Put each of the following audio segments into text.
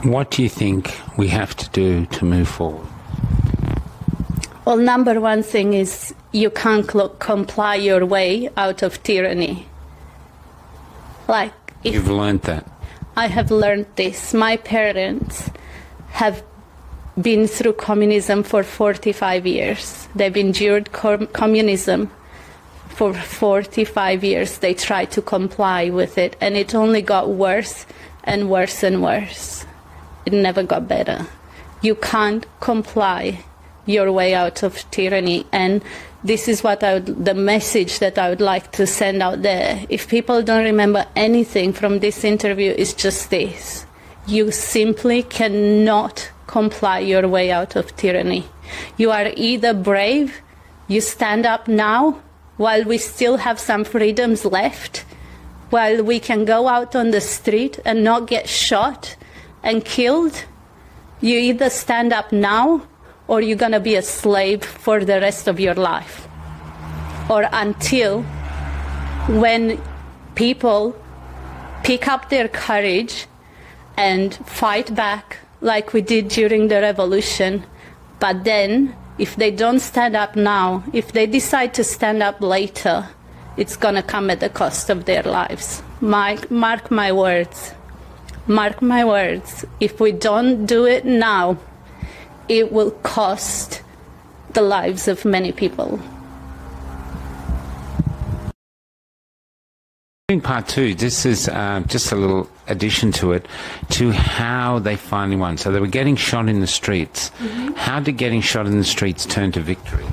What do you think we have to do to move forward? Well, number one thing is you can't comply your way out of tyranny. Like, You've learned that. I have learned this. My parents have been through communism for 45 years. They've endured communism for 45 years. They tried to comply with it, and it only got worse and worse and worse. It never got better. You can't comply your way out of tyranny, and this is what the message that I would like to send out there. If people don't remember anything from this interview, it's just this. You simply cannot comply your way out of tyranny. You are either brave, you stand up now while we still have some freedoms left, while we can go out on the street and not get shot and killed. You either stand up now or you're going to be a slave for the rest of your life. Or until when people pick up their courage and fight back like we did during the revolution. But then, if they don't stand up now, if they decide to stand up later, it's going to come at the cost of their lives. Mark my words. Mark my words. If we don't do it now, it will cost the lives of many people. In part two, this is just a little addition to it, to how they finally won. So they were getting shot in the streets. Mm-hmm. How did getting shot in the streets turn to victory?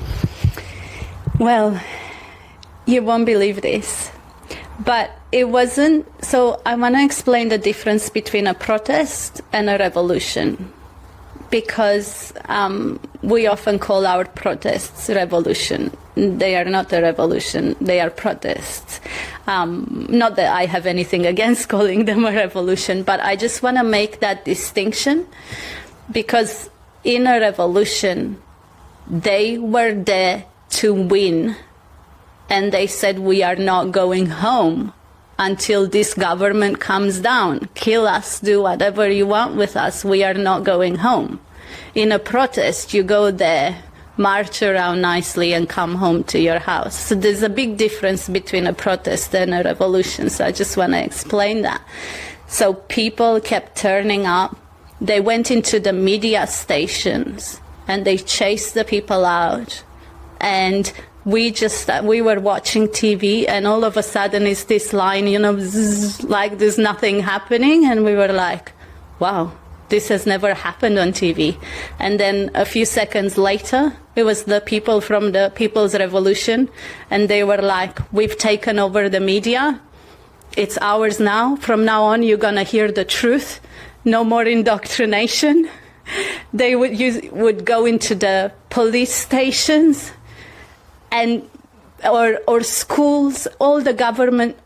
Well, you won't believe this, but it wasn't. So I want to explain the difference between a protest and a revolution, because we often call our protests revolution. They are not a revolution, they are protests. Not that I have anything against calling them a revolution, but I just want to make that distinction, because in a revolution, they were there to win, and they said, we are not going home until this government comes down. Kill us, do whatever you want with us, we are not going home. In a protest, you go there, march around nicely and come home to your house. So there's a big difference between a protest and a revolution. So I just want to explain that. So people kept turning up. They went into the media stations and they chased the people out. And we were watching TV, and all of a sudden it's this line, zzz, like there's nothing happening. And we were like, wow, this has never happened on TV. And then a few seconds later, it was the people from the People's Revolution, and they were like, we've taken over the media. It's ours now. From now on, you're going to hear the truth. No more indoctrination. They would go into the police stations and or schools, all the government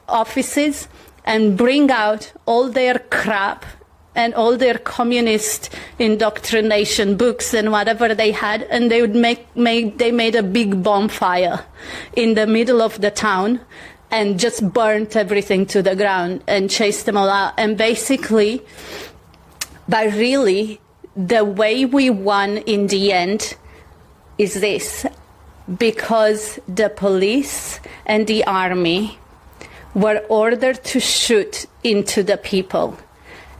offices, and bring out all their crap and all their communist indoctrination books and whatever they had, and they would they made a big bonfire in the middle of the town and just burnt everything to the ground and chased them all out. And basically, but really, the way we won in the end is this, because the police and the army were ordered to shoot into the people.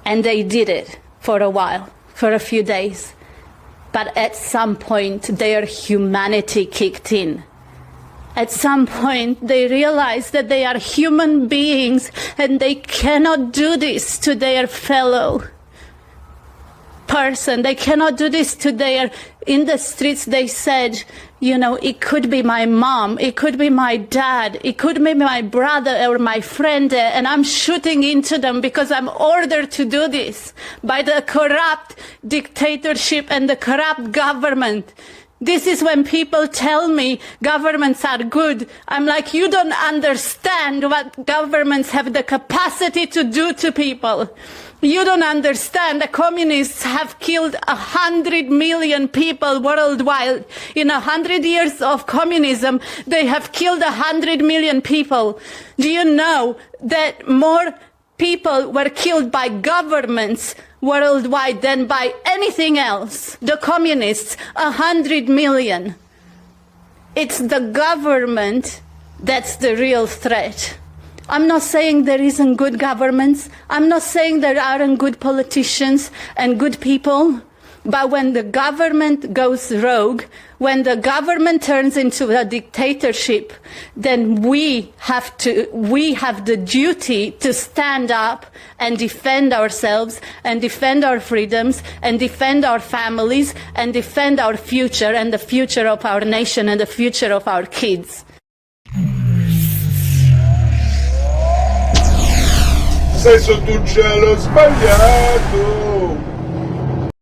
And they did it for a while, for a few days. But at some point, their humanity kicked in. At some point, they realized that they are human beings and they cannot do this to their fellow person. They cannot do this to their... In the streets, they said, it could be my mom, it could be my dad, it could be my brother or my friend, and I'm shooting into them because I'm ordered to do this by the corrupt dictatorship and the corrupt government. This is when people tell me governments are good. I'm like, you don't understand what governments have the capacity to do to people. You don't understand. The communists have killed 100 million people worldwide. In 100 years of communism, they have killed 100 million people. Do you know that more people were killed by governments worldwide than by anything else. The communists, 100 million. It's the government that's the real threat. I'm not saying there isn't good governments. I'm not saying there aren't good politicians and good people. But when the government goes rogue, when the government turns into a dictatorship, then we have the duty to stand up and defend ourselves and defend our freedoms and defend our families and defend our future and the future of our nation and the future of our kids. Sei sotto un cielo sbagliato.